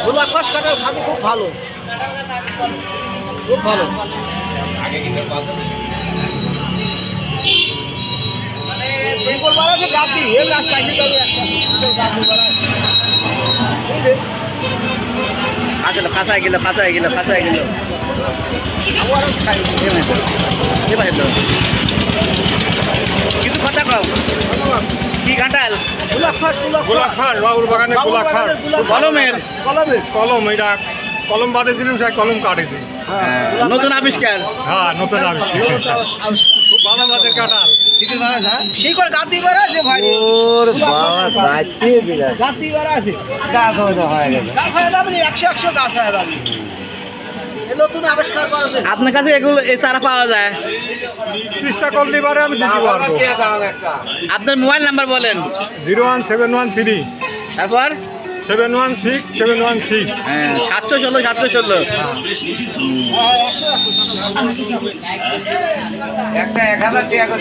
গোলাপ ঘাস কাটার খাদি খুব ভালো, খুব ভালো। কাঁচায় গেল কিন্তু কথা কম কি কাঁঠাল? গোলাপ ঘাস, গোলাপ খাস বাবুর বাগানে গোলাপ খাস কলমের কলম, এটা কলম বাদে দিলাম, সেই কলম কাটেছি। নতুন আবিষ্কার। হ্যাঁ, নতুন আবিষ্কার, খুব ভালো মাদের কাঁঠাল। শিকড় গাদি বেড়া আছে ভাই, ওর বাবা গাইতে দিলা গাদি বেড়া আছে, গাছ হয়ে গেল। গাছ হয়ে যাবে 100 গাছ হয়ে যাবে। নতুন আবিষ্কার করা যায়। আপনার কাছে এগুলো এই চারা পাওয়া যায়? চেষ্টা করলে পারে আমি দিতে পারবো। আপনার মোবাইল নাম্বার বলেন। 01713 তারপর 716 716। হ্যাঁ 716 একটা 1000 টাকা